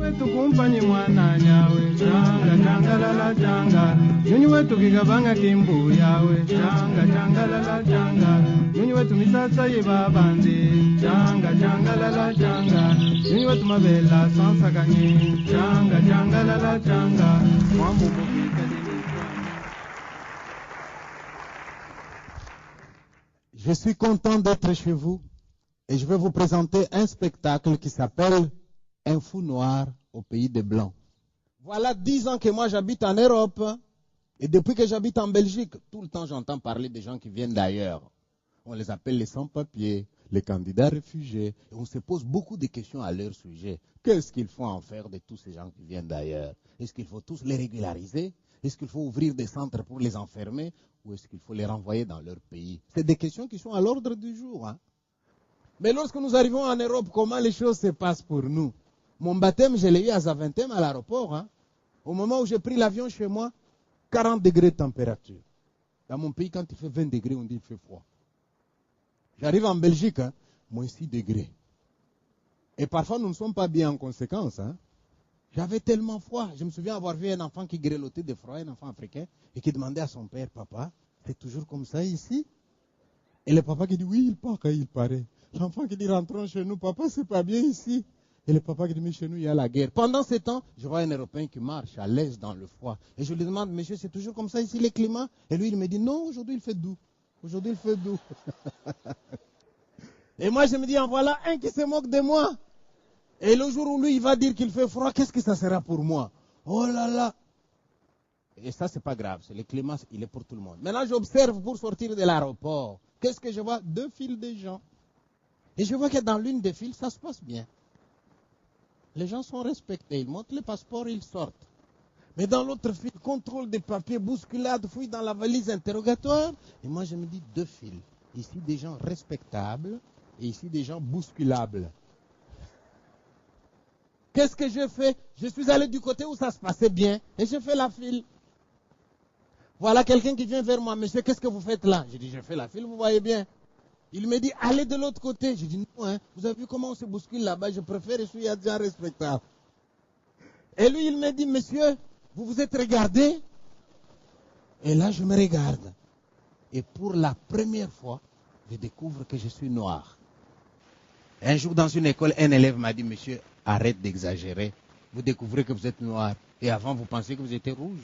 wetu kumpanyi mwana nyawe changa changa lala changa nyunyi wetu kigabanga kimbu yawe changa changa lala changa nyunyi wetu misasa yebabandi changa changa lala changa nyunyi wetu mabela sansa kanye changa changa lala changa mwambu mubika Je suis content d'être chez vous et je vais vous présenter un spectacle qui s'appelle Un fou noir au pays des Blancs. Voilà 10 ans que moi j'habite en Europe et depuis que j'habite en Belgique, tout le temps j'entends parler des gens qui viennent d'ailleurs. On les appelle les sans-papiers, les candidats réfugiés et on se pose beaucoup de questions à leur sujet. Qu'est-ce qu'il faut en faire de tous ces gens qui viennent d'ailleurs? Est-ce qu'il faut tous les régulariser? Est-ce qu'il faut ouvrir des centres pour les enfermer? Ou est-ce qu'il faut les renvoyer dans leur pays? C'est des questions qui sont à l'ordre du jour. Hein? Mais lorsque nous arrivons en Europe, comment les choses se passent pour nous? Mon baptême, je l'ai eu à Zaventem à l'aéroport. Hein? Au moment où j'ai pris l'avion chez moi, 40 degrés de température. Dans mon pays, quand il fait 20 degrés, on dit qu'il fait froid. J'arrive en Belgique, hein, moins 6 degrés. Et parfois, nous ne sommes pas bien en conséquence. Hein? J'avais tellement froid. Je me souviens avoir vu un enfant qui grelottait de froid, un enfant africain, et qui demandait à son père, papa, c'est toujours comme ça ici? Et le papa qui dit, oui, il paraît. L'enfant qui dit, rentrons chez nous, papa, c'est pas bien ici. Et le papa qui dit, mais chez nous, il y a la guerre. Pendant ce temps, je vois un Européen qui marche à l'aise dans le froid. Et je lui demande, monsieur, c'est toujours comme ça ici, les climats? Et lui, il me dit, non, aujourd'hui, il fait doux. Aujourd'hui, il fait doux. Et moi, je me dis, en voilà un qui se moque de moi. Et le jour où lui, il va dire qu'il fait froid, qu'est-ce que ça sera pour moi? Oh là là! Et ça, c'est pas grave. C'est le climat, il est pour tout le monde. Maintenant, j'observe pour sortir de l'aéroport. Qu'est-ce que je vois? 2 files de gens. Et je vois que dans l'une des files, ça se passe bien. Les gens sont respectés. Ils montrent le passeport, ils sortent. Mais dans l'autre file, contrôle des papiers, bousculade, fouille dans la valise, interrogatoire. Et moi, je me dis 2 files. Ici, des gens respectables et ici, des gens bousculables. Qu'est-ce que je fais? Je suis allé du côté où ça se passait bien et je fais la file. Voilà quelqu'un qui vient vers moi. Monsieur, qu'est-ce que vous faites là? Je dis, je fais la file, vous voyez bien. Il me dit, allez de l'autre côté. Je dis, non, hein, vous avez vu comment on se bouscule là-bas? Je préfère, je suis déjà respectable. Et lui, il me dit, monsieur, vous vous êtes regardé? Et là, je me regarde. Et pour la première fois, je découvre que je suis noir. Un jour, dans une école, un élève m'a dit, monsieur, arrête d'exagérer. Vous découvrez que vous êtes noir. Et avant, vous pensiez que vous étiez rouge.